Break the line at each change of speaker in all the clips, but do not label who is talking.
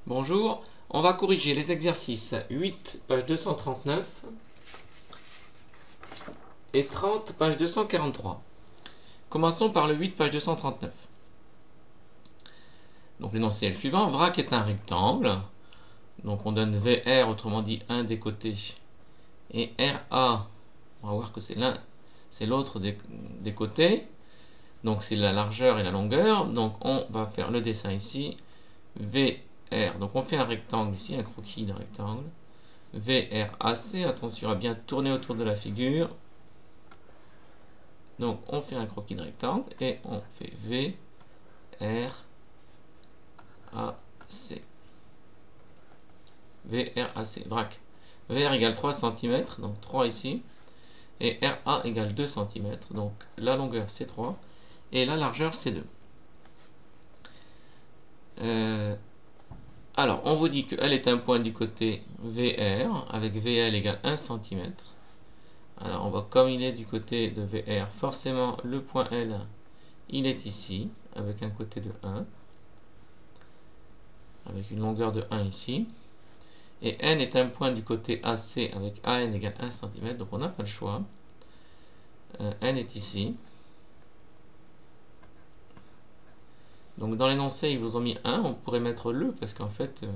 Bonjour, on va corriger les exercices 8, page 239 et 30, page 243. Commençons par le 8, page 239. Donc l'énoncé est le suivant, vrac est un rectangle, donc on donne VR, autrement dit un des côtés, et RA, on va voir que c'est l'autre des côtés, donc c'est la largeur et la longueur, donc on va faire le dessin ici, VR, donc on fait un rectangle ici, un croquis d'un rectangle, VRAC, attention à bien tourner autour de la figure. Donc on fait un croquis de rectangle et on fait VRAC. VRAC, vrac. VR égale 3 cm, donc 3 ici. Et RA égale 2 cm, donc la longueur c'est 3 et la largeur c'est 2. Alors, on vous dit que L est un point du côté VR, avec VL égale 1 cm. Alors, on voit comme il est du côté de VR, forcément, le point L, il est ici, avec un côté de 1, avec une longueur de 1 ici. Et N est un point du côté AC, avec AN égale 1 cm, donc on n'a pas le choix. N est ici. Donc, dans l'énoncé, ils vous ont mis 1, on pourrait mettre le, parce qu'en fait,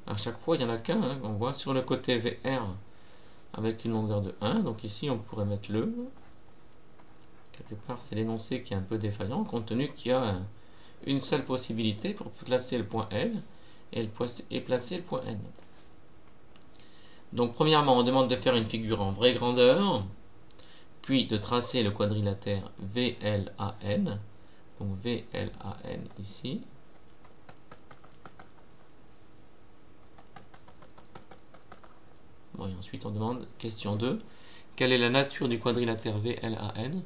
à chaque fois, il n'y en a qu'un. On voit sur le côté VR, avec une longueur de 1, donc ici, on pourrait mettre le. Quelque part, c'est l'énoncé qui est un peu défaillant, compte tenu qu'il y a une seule possibilité pour placer le point L et placer le point N. Donc, premièrement, on demande de faire une figure en vraie grandeur, puis de tracer le quadrilatère VLAN, donc VLAN ici. Bon, et ensuite, on demande, question 2, quelle est la nature du quadrilatère VLAN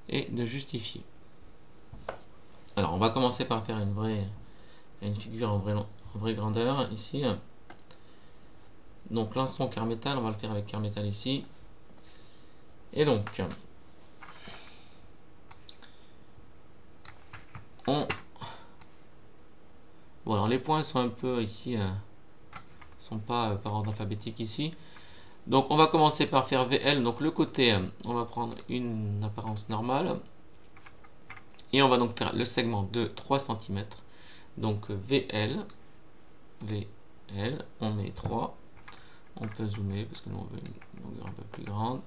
et de justifier. Alors, on va commencer par faire une figure en vraie grandeur ici. Donc, lançon quart métal, on va le faire avec quart métal ici. Et donc, bon, alors les points sont un peu ici, sont pas par ordre alphabétique ici. Donc, on va commencer par faire VL. Donc, le côté, on va prendre une apparence normale. Et on va donc faire le segment de 3 cm. Donc, VL, on met 3. On peut zoomer parce que nous on veut une longueur un peu plus grande.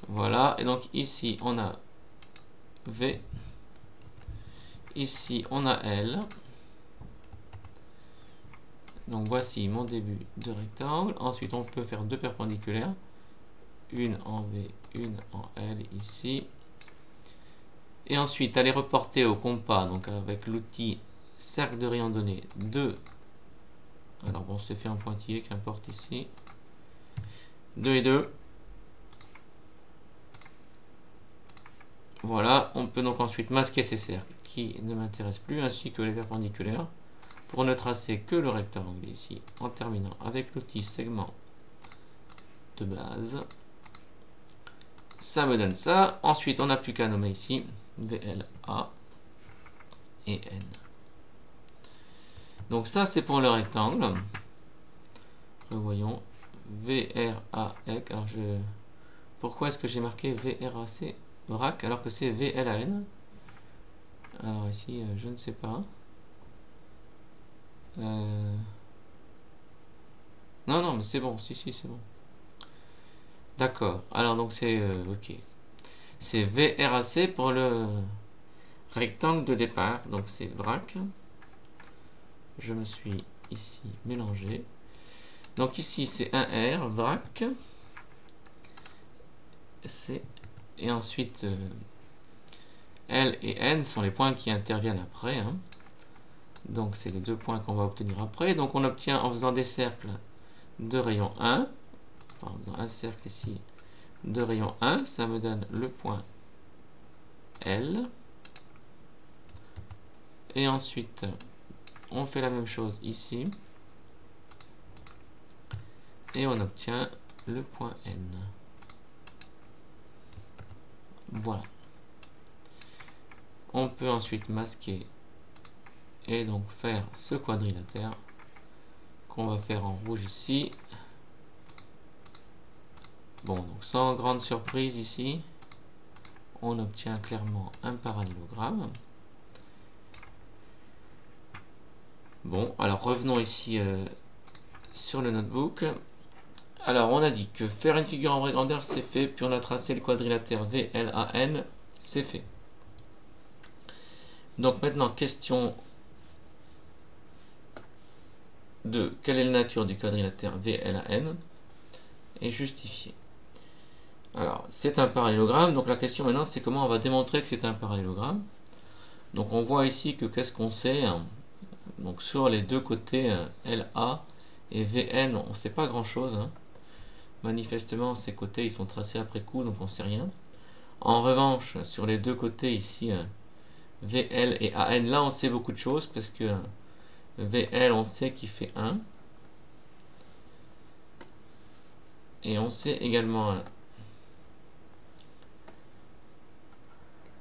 Voilà, et donc ici on a V, ici on a L. Donc voici mon début de rectangle. Ensuite on peut faire deux perpendiculaires, une en V, une en L ici. Et ensuite aller reporter au compas, donc avec l'outil cercle de rayon donné 2. Alors bon, c'est fait en pointillé, qu'importe ici. 2 et 2. Voilà, on peut donc ensuite masquer ces cercles qui ne m'intéressent plus, ainsi que les perpendiculaires, pour ne tracer que le rectangle ici, en terminant avec l'outil segment de base. Ça me donne ça. Ensuite, on n'a plus qu'à nommer ici VLA et N. Donc ça, c'est pour le rectangle. Revoyons VRAC. Alors pourquoi est-ce que j'ai marqué VRAC VRAC alors que c'est VLAN? Alors ici, je ne sais pas. Non, mais c'est bon. Si, c'est bon. D'accord. Alors donc c'est ok. C'est VRAC pour le rectangle de départ. Donc c'est VRAC. Je me suis ici mélangé. Donc ici c'est un R, VRAC. Et ensuite L et N sont les points qui interviennent après. Hein. Donc c'est les deux points qu'on va obtenir après. Donc on obtient en faisant des cercles de rayon 1. Enfin, en faisant un cercle ici de rayon 1, ça me donne le point L. Et ensuite, on fait la même chose ici. Et on obtient le point N. Voilà. On peut ensuite masquer et donc faire ce quadrilatère qu'on va faire en rouge ici. Bon, donc sans grande surprise ici, on obtient clairement un parallélogramme. Bon, alors revenons ici sur le notebook. Alors, on a dit que faire une figure en vraie grandeur, c'est fait, puis on a tracé le quadrilatère VLAN, c'est fait. Donc maintenant, question de quelle est la nature du quadrilatère VLAN et justifier. Alors, c'est un parallélogramme, donc la question maintenant, c'est comment on va démontrer que c'est un parallélogramme. Donc on voit ici que qu'est-ce qu'on sait, hein. Donc sur les deux côtés, LA et VN, on ne sait pas grand-chose, hein. Manifestement, ces côtés, ils sont tracés après coup, donc on ne sait rien. En revanche, sur les deux côtés ici, VL et AN, là on sait beaucoup de choses, parce que VL, on sait qu'il fait 1. Et on sait également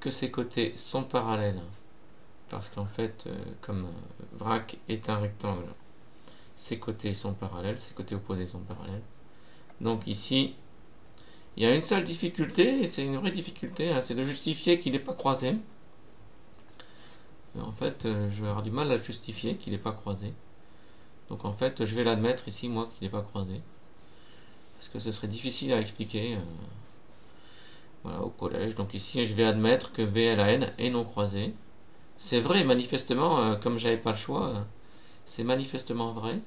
que ces côtés sont parallèles, parce qu'en fait, comme VRAC est un rectangle, ces côtés sont parallèles, ces côtés opposés sont parallèles. Donc ici, il y a une seule difficulté, et c'est une vraie difficulté, hein, c'est de justifier qu'il n'est pas croisé. Et en fait, je vais avoir du mal à justifier qu'il n'est pas croisé. Donc en fait, je vais l'admettre ici, moi, qu'il n'est pas croisé. Parce que ce serait difficile à expliquer voilà, au collège. Donc ici, je vais admettre que VLAN est non croisé. C'est vrai, manifestement, comme j'avais pas le choix, c'est manifestement vrai.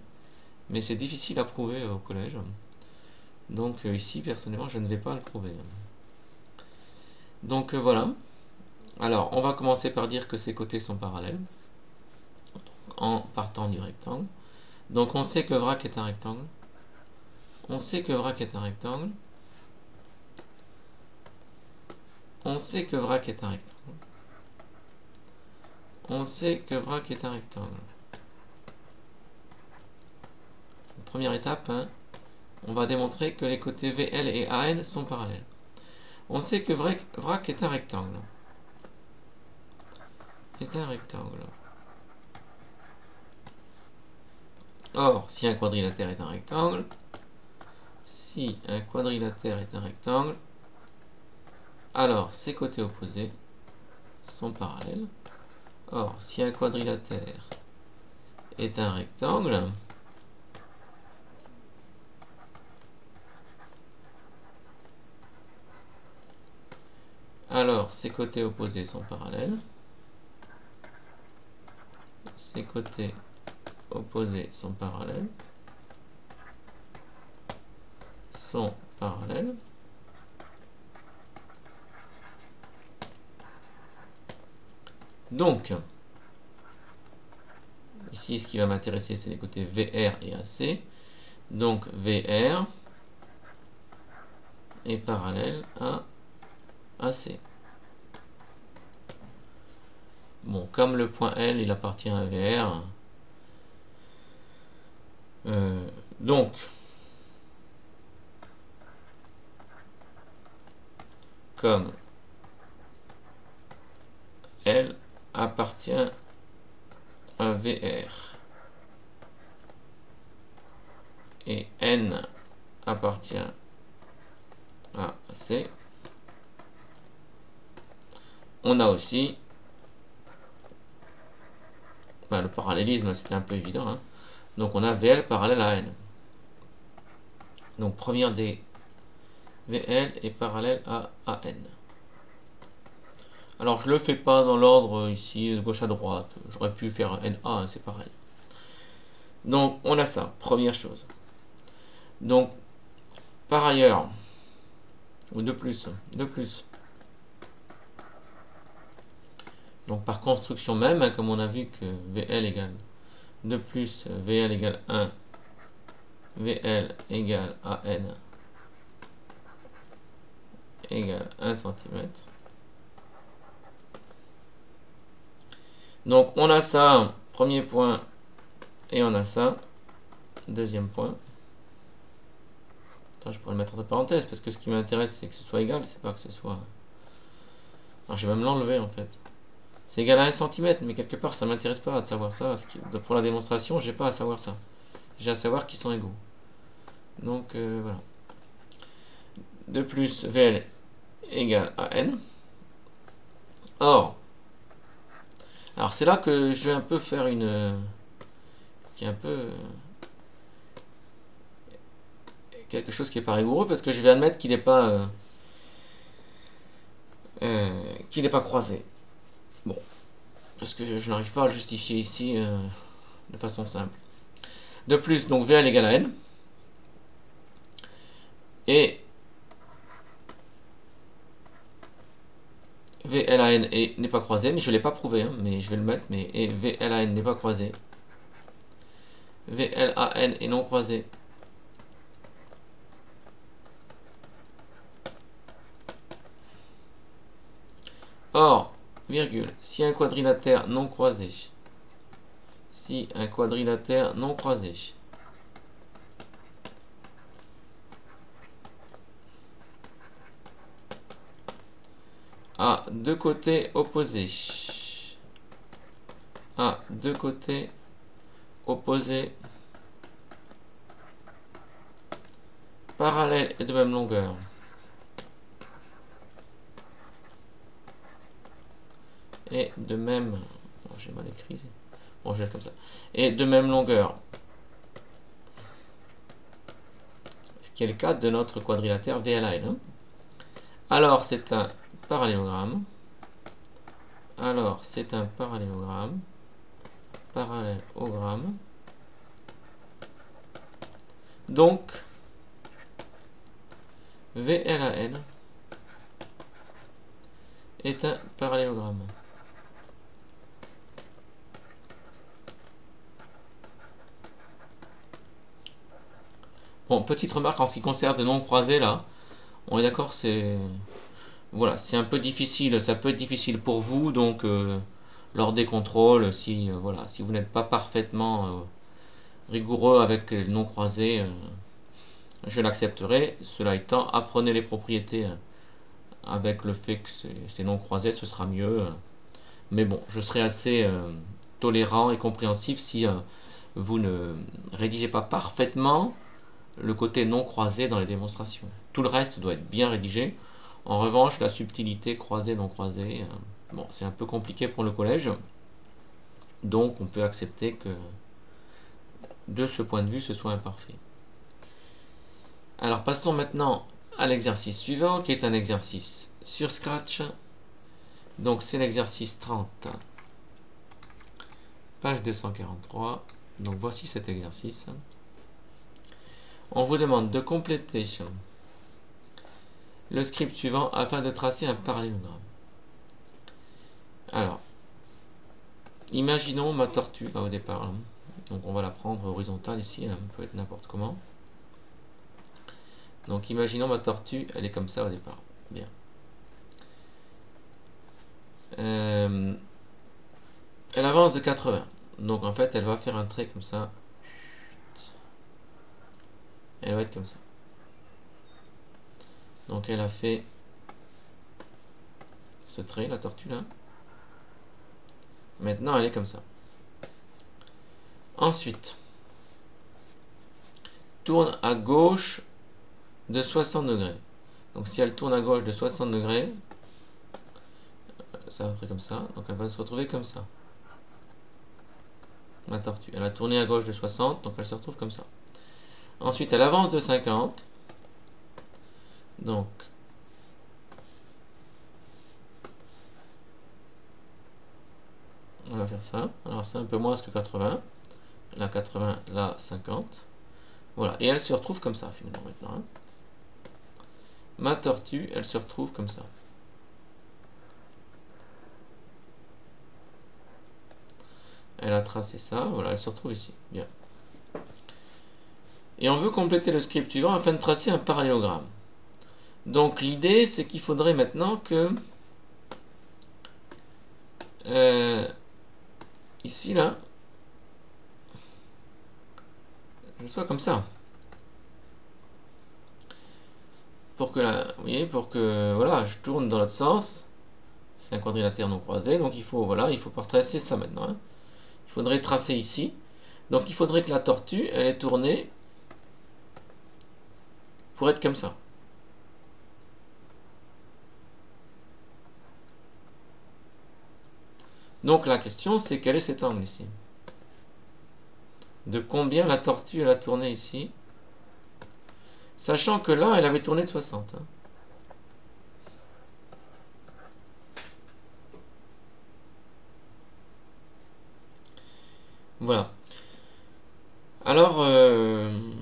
Mais c'est difficile à prouver au collège. Donc ici, personnellement, je ne vais pas le prouver. Donc voilà. Alors, on va commencer par dire que ces côtés sont parallèles. En partant du rectangle. Donc on sait que VRAC est un rectangle. On sait que VRAC est un rectangle. On sait que VRAC est un rectangle. On sait que VRAC est un rectangle. Première étape, hein, on va démontrer que les côtés VL et AN sont parallèles. On sait que VRAC est un rectangle. Est un rectangle. Or, si un quadrilatère est un rectangle, alors ses côtés opposés sont parallèles. Or, si un quadrilatère est un rectangle, alors ses côtés opposés sont parallèles. Ses côtés opposés sont parallèles. Donc, ici, ce qui va m'intéresser, c'est les côtés VR et AC. Donc, VR est parallèle à AC. Bon, comme le point L, il appartient à VR. Donc, comme L appartient à VR et N appartient à C, on a aussi le parallélisme, c'était un peu évident, hein. Donc on a VL parallèle à N. Donc première des VL est parallèle à AN. Alors je le fais pas dans l'ordre ici de gauche à droite, j'aurais pu faire NA, hein, c'est pareil. Donc on a ça, première chose. Donc par ailleurs, ou de plus, donc par construction même, hein, comme on a vu que VL égale de plus, VL égale 1, VL égale AN égale 1 cm. Donc on a ça, premier point, et on a ça, deuxième point. Attends, je pourrais le mettre entre parenthèses, parce que ce qui m'intéresse, c'est que ce soit égal, c'est pas que ce soit... Alors, je vais même l'enlever, en fait. C'est égal à 1 cm, mais quelque part, ça m'intéresse pas de savoir ça. Pour la démonstration, j'ai pas à savoir ça. j'ai à savoir qu'ils sont égaux. Donc voilà. De plus, VL égale à N. Or, alors c'est là que je vais un peu faire quelque chose qui est pas rigoureux, parce que je vais admettre qu'il n'est pas croisé. Bon, parce que je n'arrive pas à le justifier ici de façon simple. De plus, donc VL égale à N. Et VLAN n'est pas croisé, mais je ne l'ai pas prouvé, hein, mais je vais le mettre, mais et VLAN n'est pas croisé. VLAN est non croisé. Or, virgule, si un quadrilatère non croisé, à deux côtés opposés, parallèles et de même longueur, et de même, bon, j'ai mal écrit, bon, je vais comme ça, et de même longueur, ce qui est le cas de notre quadrilatère VLAN. Hein. Alors c'est un parallélogramme. Parallélogramme. Donc VLAN est un parallélogramme. Bon, petite remarque en ce qui concerne de non croisés là, on est d'accord, c'est voilà, c'est un peu difficile, ça peut être difficile pour vous, donc lors des contrôles, si voilà, si vous n'êtes pas parfaitement rigoureux avec les non croisés, je l'accepterai. Cela étant, apprenez les propriétés avec le fait que c'est non croisé, ce sera mieux. Mais bon, je serai assez tolérant et compréhensif si vous ne rédigez pas parfaitement le côté non croisé dans les démonstrations. Tout le reste doit être bien rédigé. En revanche, la subtilité croisée, non croisée, bon, c'est un peu compliqué pour le collège. Donc, on peut accepter que de ce point de vue, ce soit imparfait. Alors, passons maintenant à l'exercice suivant, qui est un exercice sur Scratch. Donc, c'est l'exercice 30, page 243. Donc, voici cet exercice. On vous demande de compléter le script suivant afin de tracer un parallélogramme. Alors, imaginons ma tortue là au départ. Hein. Donc on va la prendre horizontale ici, hein, peut être n'importe comment. Donc imaginons ma tortue, elle est comme ça au départ. Bien. Elle avance de 80. Donc en fait, elle va faire un trait comme ça. Elle va être comme ça. Donc elle a fait ce trait, la tortue là. Maintenant elle est comme ça. Ensuite, tourne à gauche de 60 degrés. Donc si elle tourne à gauche de 60 degrés, ça va faire comme ça. Donc elle va se retrouver comme ça. La tortue. Elle a tourné à gauche de 60, donc elle se retrouve comme ça. Ensuite, elle avance de 50. Donc, on va faire ça. Alors, c'est un peu moins que 80. Là, 80, là, 50. Voilà. Et elle se retrouve comme ça, finalement, maintenant. Hein. Ma tortue, elle se retrouve comme ça. Elle a tracé ça. Voilà, elle se retrouve ici. Bien. Et on veut compléter le script suivant afin de tracer un parallélogramme. Donc l'idée, c'est qu'il faudrait maintenant que ici, là, je sois comme ça. Pour que, vous voyez, pour que, voilà, je tourne dans l'autre sens. C'est un quadrilatère non croisé, donc il faut, voilà, il faut pas tracer ça maintenant. Hein. Il faudrait tracer ici. Donc il faudrait que la tortue, elle est tournée pour être comme ça. Donc la question, c'est quel est cet angle ici? De combien la tortue, elle a tourné ici? Sachant que là, elle avait tourné de 60. Hein. Voilà. Alors,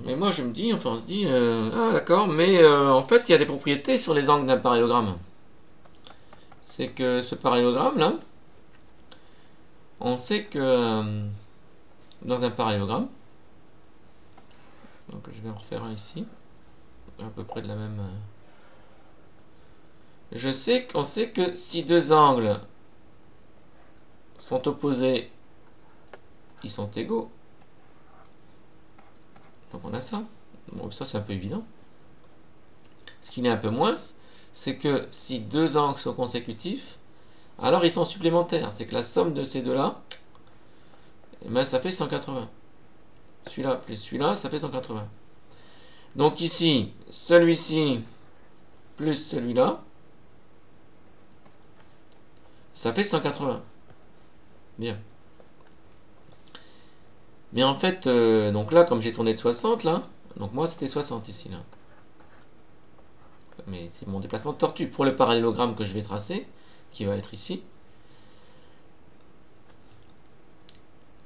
mais moi je me dis, enfin on se dit, ah d'accord, mais en fait il y a des propriétés sur les angles d'un parallélogramme. C'est que ce parallélogramme là, on sait que dans un parallélogramme, donc je vais en refaire un ici, à peu près de la même... je sais qu'on sait que si deux angles sont opposés, ils sont égaux. Donc on a ça. Bon, ça c'est un peu évident. Ce qui l'est un peu moins, c'est que si deux angles sont consécutifs, alors ils sont supplémentaires. C'est que la somme de ces deux-là, eh ben, ça fait 180. Celui-là plus celui-là, ça fait 180. Donc ici, celui-ci plus celui-là, ça fait 180. Bien. Mais en fait, donc là, comme j'ai tourné de 60, là, donc moi c'était 60 ici, là. Mais c'est mon déplacement de tortue. Pour le parallélogramme que je vais tracer, qui va être ici,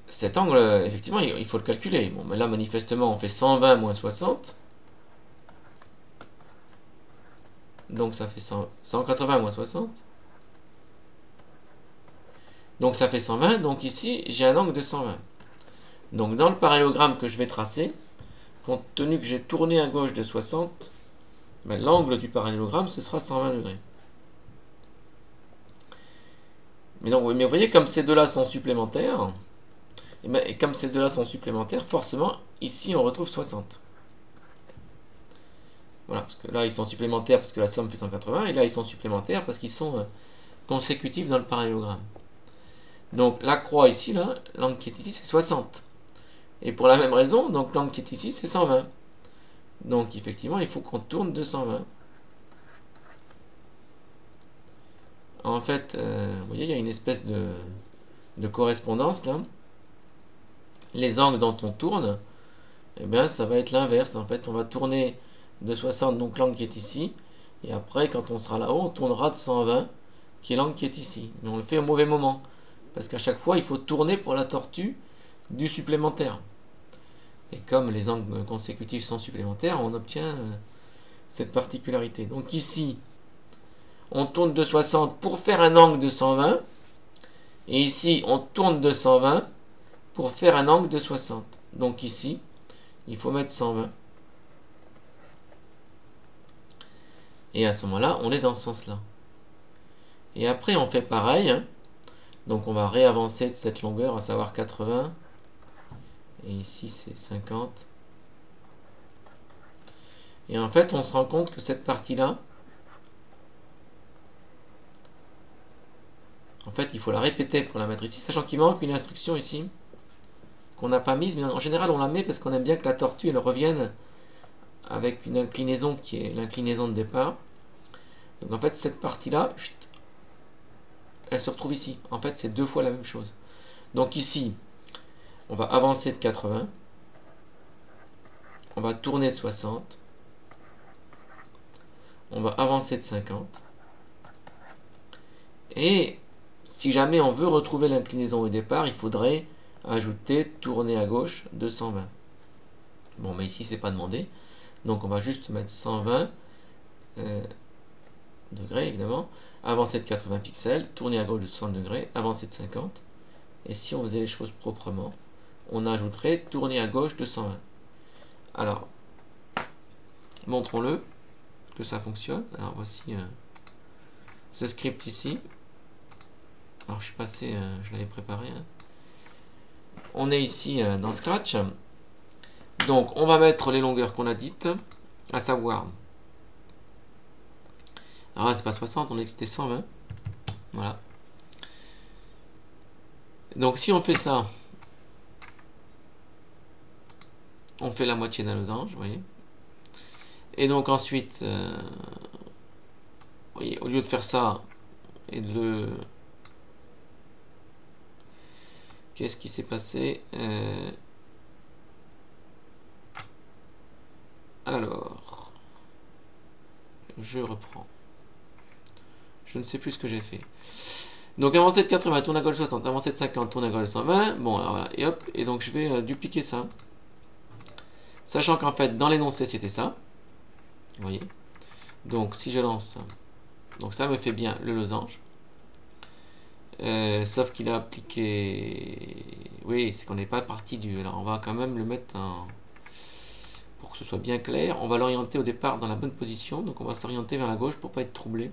cet angle, effectivement, il faut le calculer. Bon, mais là, manifestement, on fait 120 moins 60. Donc ça fait 180 moins 60. Donc ça fait 120. Donc ici, j'ai un angle de 120. Donc dans le parallélogramme que je vais tracer, compte tenu que j'ai tourné à gauche de 60, ben, l'angle du parallélogramme, ce sera 120 degrés. Mais vous voyez, comme ces deux-là sont supplémentaires, et comme ces deux-là sont supplémentaires, forcément, ici, on retrouve 60. Voilà, parce que là, ils sont supplémentaires parce que la somme fait 180, et là, ils sont supplémentaires parce qu'ils sont consécutifs dans le parallélogramme. Donc, la croix ici, là, l'angle qui est ici, c'est 60. Et pour la même raison, donc l'angle qui est ici, c'est 120. Donc, effectivement, il faut qu'on tourne de 120. En fait, vous voyez, il y a une espèce de correspondance, là. Les angles dont on tourne, eh bien, ça va être l'inverse. En fait, on va tourner de 60, donc l'angle qui est ici. Et après, quand on sera là-haut, on tournera de 120, qui est l'angle qui est ici. Mais on le fait au mauvais moment. Parce qu'à chaque fois, il faut tourner pour la tortue du supplémentaire. Et comme les angles consécutifs sont supplémentaires, on obtient cette particularité. Donc ici, on tourne de 60 pour faire un angle de 120. Et ici, on tourne de 120 pour faire un angle de 60. Donc ici, il faut mettre 120. Et à ce moment-là, on est dans ce sens-là. Et après, on fait pareil. Hein. Donc on va réavancer de cette longueur, à savoir 80. Et ici, c'est 50. Et en fait, on se rend compte que cette partie-là, en fait, il faut la répéter pour la mettre ici, sachant qu'il manque une instruction ici, qu'on n'a pas mise, mais en général, on la met parce qu'on aime bien que la tortue, elle revienne avec une inclinaison qui est l'inclinaison de départ. Donc en fait, cette partie-là, elle se retrouve ici. En fait, c'est deux fois la même chose. Donc ici, on va avancer de 80. On va tourner de 60. On va avancer de 50. Et si jamais on veut retrouver l'inclinaison au départ, il faudrait ajouter tourner à gauche de 120. Bon, mais ici, c'est pas demandé. Donc on va juste mettre 120 degrés, évidemment. Avancer de 80 pixels, tourner à gauche de 60 degrés, avancer de 50. Et si on faisait les choses proprement, on ajouterait tourner à gauche de 120. Alors, montrons-le, que ça fonctionne. Alors voici ce script ici. Alors je suis passé, je l'avais préparé. Hein. On est ici dans Scratch. Donc on va mettre les longueurs qu'on a dites, à savoir... Alors là c'est pas 60, on a dit que c'était 120. Voilà. Donc si on fait ça, on fait la moitié d'un losange, vous voyez. Et donc ensuite, vous voyez, au lieu de faire ça et de le... Qu'est-ce qui s'est passé? Alors, je reprends. Je ne sais plus ce que j'ai fait. Donc avancé de 80, tourne à gauche 60, avancé de 50, tourne à gauche 120. Bon, alors voilà, et hop, et donc je vais dupliquer ça. Sachant qu'en fait, dans l'énoncé, c'était ça. Vous voyez. Donc si je lance, donc ça me fait bien le losange. Sauf qu'il a appliqué... Oui, c'est qu'on n'est pas parti du... Alors on va quand même le mettre en... Pour que ce soit bien clair, on va l'orienter au départ dans la bonne position. Donc on va s'orienter vers la gauche pour pas être troublé.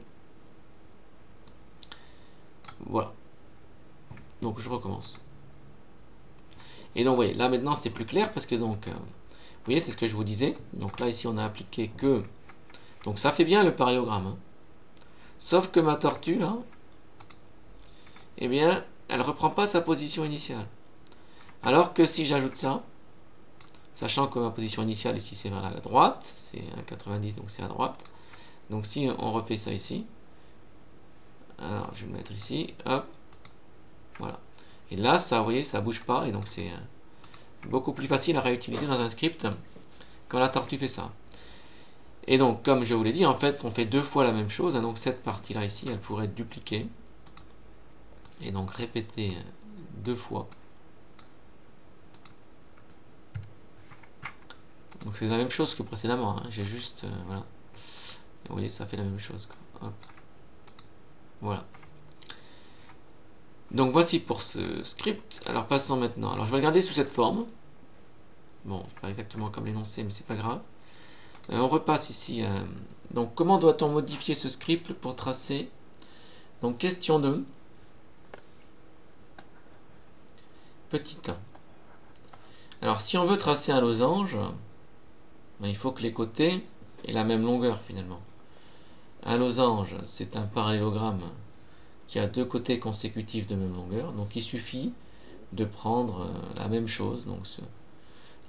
Voilà. Donc je recommence. Et donc vous voyez, là maintenant c'est plus clair parce que donc... vous voyez, c'est ce que je vous disais. Donc là ici on a appliqué que... Donc ça fait bien le parallélogramme. Hein. Sauf que ma tortue là... Eh bien, elle ne reprend pas sa position initiale. Alors que si j'ajoute ça, sachant que ma position initiale ici c'est vers la droite, c'est 1,90 donc c'est à droite. Donc si on refait ça ici, alors je vais le mettre ici, hop, voilà. Et là, ça, vous voyez, ça bouge pas et donc c'est beaucoup plus facile à réutiliser dans un script quand la tortue fait ça. Et donc, comme je vous l'ai dit, en fait, on fait deux fois la même chose. Hein, donc cette partie-là ici, elle pourrait être dupliquée. Et donc répéter deux fois. Donc c'est la même chose que précédemment. Hein. J'ai juste... voilà. Et vous voyez, ça fait la même chose. Hop. Voilà. Donc voici pour ce script. Alors passons maintenant. Alors je vais le garder sous cette forme. Bon, pas exactement comme l'énoncé, mais c'est pas grave. On repasse ici. Donc comment doit-on modifier ce script pour tracer? Donc question 2. Petit a. Alors si on veut tracer un losange, ben, il faut que les côtés aient la même longueur finalement. Un losange, c'est un parallélogramme qui a deux côtés consécutifs de même longueur. Donc il suffit de prendre la même chose. Donc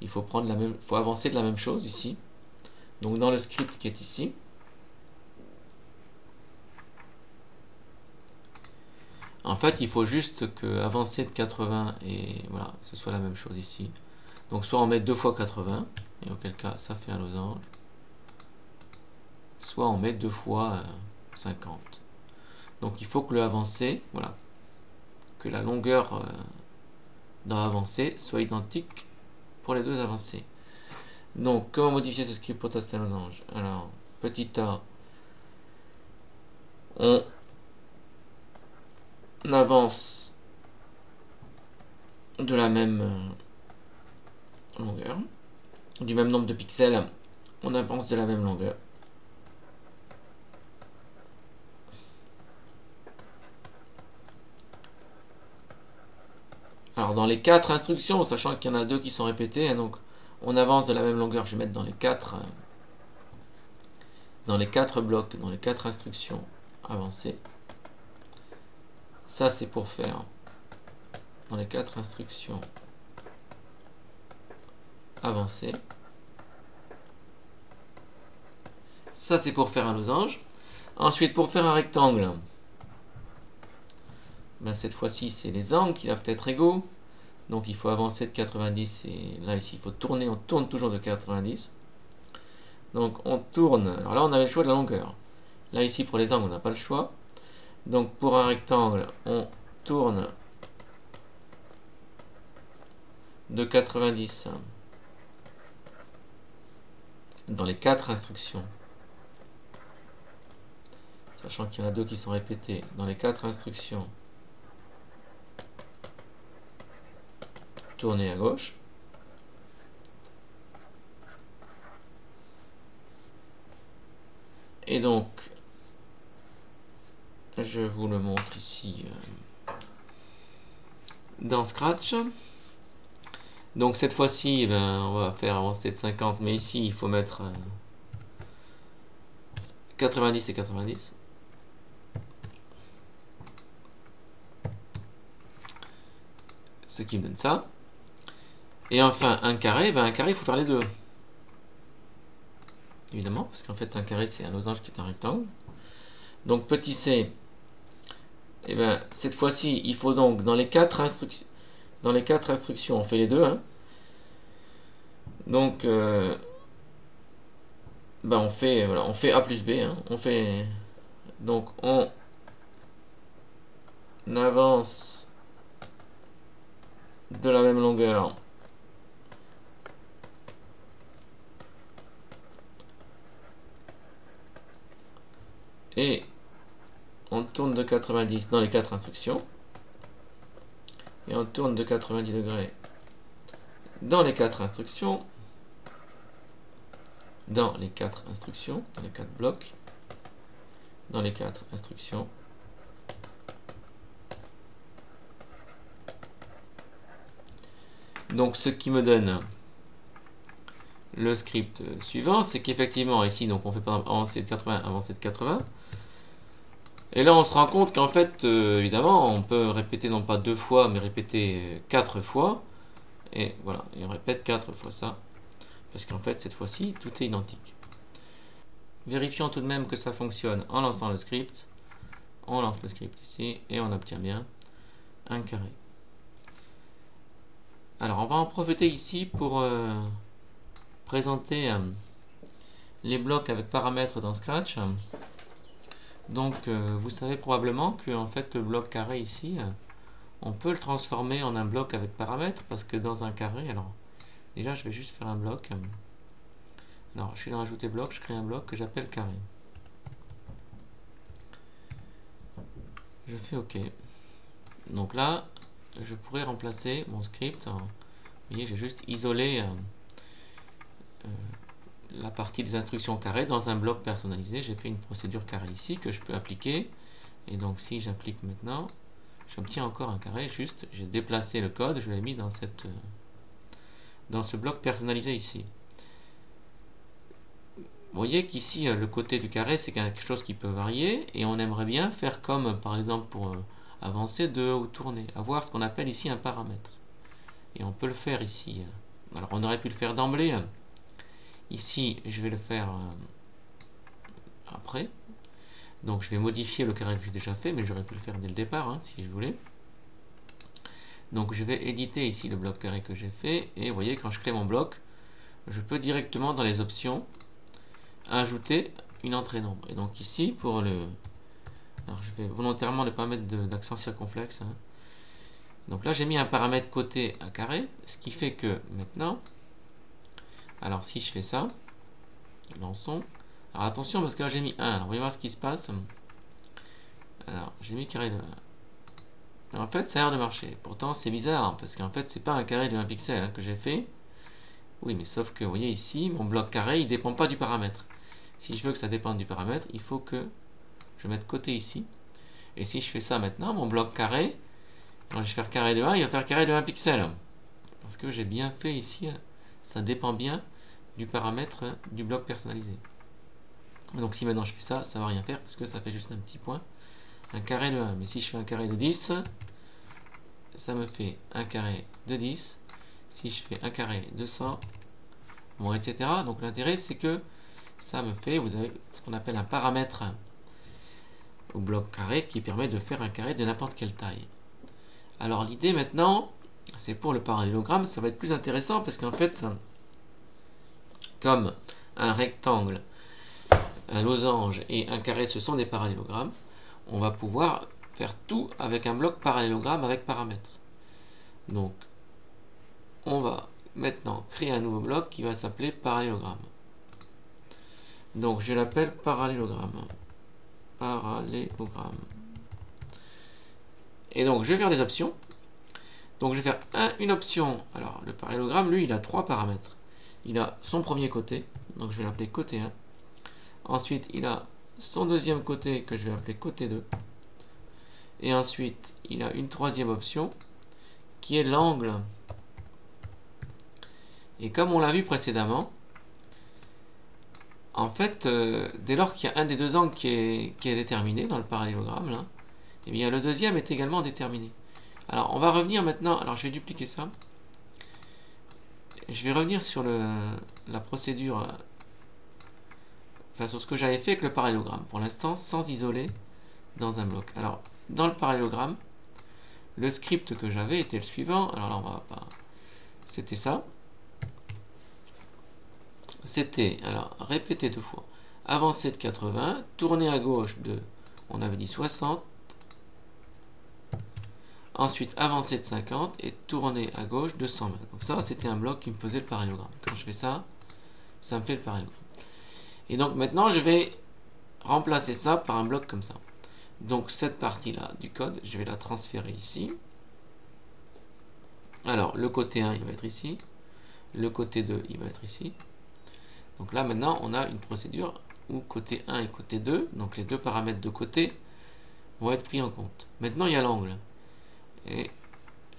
il faut prendre faut avancer de la même chose ici. Donc dans le script qui est ici, en fait il faut juste que avancer de 80 et voilà, ce soit la même chose ici. Donc soit on met 2 fois 80, et auquel cas ça fait un losange, soit on met 2 fois 50. Donc il faut que le avancé, voilà, que la longueur dans avancé soit identique pour les deux avancées. Donc comment modifier ce script pour tracer un losange? Alors petit a, on avance de la même longueur, du même nombre de pixels, on avance de la même longueur. Alors dans les 4 instructions, sachant qu'il y en a 2 qui sont répétées, hein, donc on avance de la même longueur, je vais mettre dans les 4 blocs, dans les 4 instructions avancées. Ça c'est pour faire dans les 4 instructions avancées. Ça c'est pour faire un losange. Ensuite pour faire un rectangle, ben, cette fois-ci c'est les angles qui doivent être égaux. Donc il faut avancer de 90 et là ici il faut tourner, on tourne toujours de 90. Donc on tourne, alors là on avait le choix de la longueur. Là ici pour les angles on n'a pas le choix. Donc pour un rectangle on tourne de 90 dans les 4 instructions. Sachant qu'il y en a 2 qui sont répétées dans les 4 instructions. Tourner à gauche. Et donc, je vous le montre ici dans Scratch. Donc cette fois-ci, eh ben, on va faire avancer de 50, mais ici il faut mettre 90 et 90. Ce qui me donne ça. Et enfin, un carré, il faut faire les deux. Évidemment, parce qu'en fait, un carré, c'est un losange qui est un rectangle. Donc, petit c, et cette fois-ci, il faut donc, dans les quatre instructions, on fait les deux. Hein. Donc, on fait A plus B. Hein. Donc, on avance de la même longueur et on tourne de 90 dans les quatre instructions et on tourne de 90 degrés dans les quatre instructions, dans les quatre blocs, dans les quatre instructions. Donc ce qui me donne le script suivant, c'est qu'effectivement ici, donc on fait par exemple avancer de 80, avancer de 80. Et là on se rend compte qu'en fait, évidemment, on peut répéter non pas 2 fois, mais répéter 4 fois. Et voilà, et on répète 4 fois ça. Parce qu'en fait, cette fois-ci, tout est identique. Vérifions tout de même que ça fonctionne en lançant le script. On lance le script ici et on obtient bien un carré. Alors on va en profiter ici pour présenter les blocs avec paramètres dans Scratch. Donc vous savez probablement que en fait, le bloc carré ici, on peut le transformer en un bloc avec paramètres parce que dans un carré, alors déjà je vais juste faire un bloc. Alors je suis dans ajouter bloc, je crée un bloc que j'appelle carré. Je fais OK. Donc là, je pourrais remplacer mon script. Vous voyez, j'ai juste isolé la partie des instructions carrées dans un bloc personnalisé. J'ai fait une procédure carré ici que je peux appliquer. Et donc si j'applique maintenant, j'obtiens encore un carré. Juste, j'ai déplacé le code, je l'ai mis dans ce bloc personnalisé ici. Vous voyez qu'ici, le côté du carré, c'est quelque chose qui peut varier. Et on aimerait bien faire comme, par exemple, pour avancer de ou tourner. Avoir ce qu'on appelle ici un paramètre. Et on peut le faire ici. Alors on aurait pu le faire d'emblée. Ici, je vais le faire après. Donc je vais modifier le carré que j'ai déjà fait, mais j'aurais pu le faire dès le départ, hein, si je voulais. Donc je vais éditer ici le bloc carré que j'ai fait. Et vous voyez, quand je crée mon bloc, je peux directement dans les options ajouter une entrée nombre. Et donc ici, pour le... Alors je vais volontairement ne pas mettre d'accent circonflexe. Hein. Donc là, j'ai mis un paramètre côté à carré, ce qui fait que maintenant... Alors si je fais ça, lançons. Alors attention parce que là j'ai mis 1. Alors voyons voir ce qui se passe. Alors j'ai mis carré de 1. Alors, en fait ça a l'air de marcher. Pourtant c'est bizarre hein, parce qu'en fait c'est pas un carré de 1 pixel hein, que j'ai fait. Oui mais sauf que vous voyez ici mon bloc carré il dépend pas du paramètre. Si je veux que ça dépende du paramètre il faut que je mette côté ici. Et si je fais ça maintenant, mon bloc carré, quand je vais faire carré de 1, il va faire carré de 1 pixel. Parce que j'ai bien fait ici... Ça dépend bien du paramètre du bloc personnalisé. Donc si maintenant je fais ça, ça ne va rien faire parce que ça fait juste un petit point. Un carré de 1. Mais si je fais un carré de 10, ça me fait un carré de 10. Si je fais un carré de 100, bon, etc. Donc l'intérêt c'est que ça me fait, vous avez ce qu'on appelle un paramètre au bloc carré qui permet de faire un carré de n'importe quelle taille. Alors l'idée maintenant, c'est pour le parallélogramme, ça va être plus intéressant parce qu'en fait, comme un rectangle, un losange et un carré, ce sont des parallélogrammes, on va pouvoir faire tout avec un bloc parallélogramme avec paramètres. Donc, on va maintenant créer un nouveau bloc qui va s'appeler parallélogramme. Donc, je l'appelle parallélogramme. Parallélogramme. Et donc, je vais faire des options. Donc je vais faire une option. Alors le parallélogramme, lui, il a 3 paramètres. Il a son premier côté, donc je vais l'appeler côté 1. Ensuite, il a son deuxième côté que je vais appeler côté 2. Et ensuite, il a une troisième option qui est l'angle. Et comme on l'a vu précédemment, en fait, dès lors qu'il y a un des deux angles qui est déterminé dans le parallélogramme, là, et bien le deuxième est également déterminé. Alors, on va revenir maintenant. Alors, je vais dupliquer ça. je vais revenir sur la procédure, enfin sur ce que j'avais fait avec le parallélogramme, pour l'instant sans isoler dans un bloc. Alors, dans le parallélogramme, le script que j'avais était le suivant. Alors là, on va pas... C'était ça. C'était, alors, répéter 2 fois. Avancer de 80, tourner à gauche de, on avait dit 60. Ensuite, avancer de 50 et tourner à gauche de 120. Donc ça, c'était un bloc qui me faisait le parallélogramme. Quand je fais ça, ça me fait le parallélogramme. Et donc maintenant, je vais remplacer ça par un bloc comme ça. Donc cette partie-là du code, je vais la transférer ici. Alors, le côté 1, il va être ici. Le côté 2, il va être ici. Donc là, maintenant, on a une procédure où côté 1 et côté 2, donc les deux paramètres de côté, vont être pris en compte. Maintenant, il y a l'angle. Et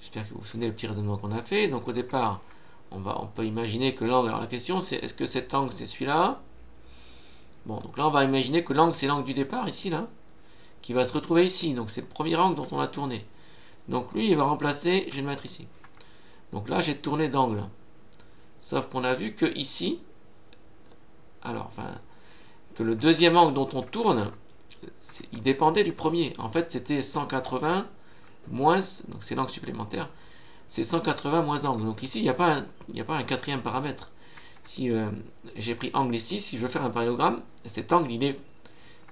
j'espère que vous vous souvenez le petit raisonnement qu'on a fait. Donc au départ, on peut imaginer que l'angle, alors la question c'est, est-ce que cet angle c'est celui-là? Bon, donc là on va imaginer que l'angle c'est l'angle du départ, ici, là, qui va se retrouver ici. Donc c'est le premier angle dont on a tourné. Donc lui, il va remplacer, je vais le mettre ici. Donc là, j'ai tourné d'angle. Sauf qu'on a vu que ici, alors, enfin, que le deuxième angle dont on tourne, il dépendait du premier. En fait, c'était 180 moins, donc c'est l'angle supplémentaire, c'est 180 moins angle. Donc ici, il n'y a pas un quatrième paramètre. Si j'ai pris angle ici, si je veux faire un parallélogramme, cet angle, il est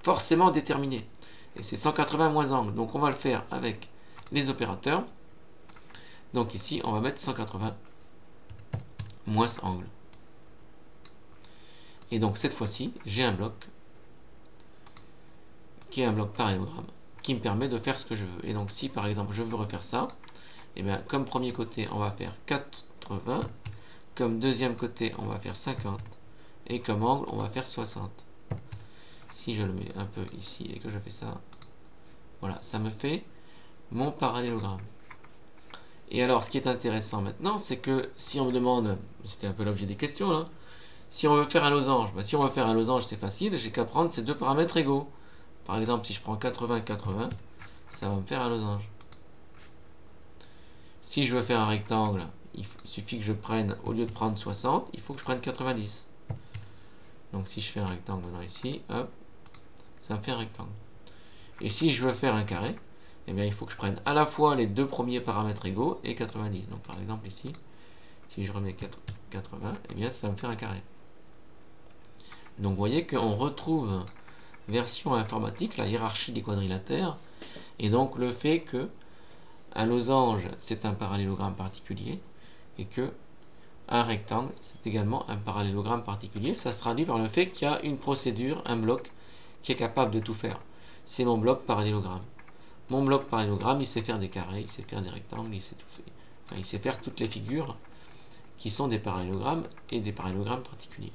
forcément déterminé. Et c'est 180 moins angle. Donc on va le faire avec les opérateurs. Donc ici, on va mettre 180 moins angle. Et donc cette fois-ci, j'ai un bloc qui est un bloc parallélogramme qui me permet de faire ce que je veux. Et donc si par exemple je veux refaire ça, et bien comme premier côté on va faire 80, comme deuxième côté on va faire 50 et comme angle on va faire 60. Si je le mets un peu ici et que je fais ça, voilà, ça me fait mon parallélogramme. Et alors ce qui est intéressant maintenant, c'est que si on me demande, c'était un peu l'objet des questions là, si on veut faire un losange, ben, si on veut faire un losange c'est facile, j'ai qu'à prendre ces deux paramètres égaux. Par exemple, si je prends 80-80, ça va me faire un losange. Si je veux faire un rectangle, il suffit que je prenne, au lieu de prendre 60, il faut que je prenne 90. Donc si je fais un rectangle maintenant ici, hop, ça me fait un rectangle. Et si je veux faire un carré, eh bien, il faut que je prenne à la fois les deux premiers paramètres égaux et 90. Donc par exemple ici, si je remets 80, eh bien, ça va me faire un carré. Donc vous voyez qu'on retrouve version informatique, la hiérarchie des quadrilatères, et donc le fait que un losange c'est un parallélogramme particulier et que un rectangle c'est également un parallélogramme particulier. Ça se traduit par le fait qu'il y a une procédure, un bloc qui est capable de tout faire. C'est mon bloc parallélogramme. Mon bloc parallélogramme, il sait faire des carrés, il sait faire des rectangles, il sait tout faire. Enfin, il sait faire toutes les figures qui sont des parallélogrammes et des parallélogrammes particuliers.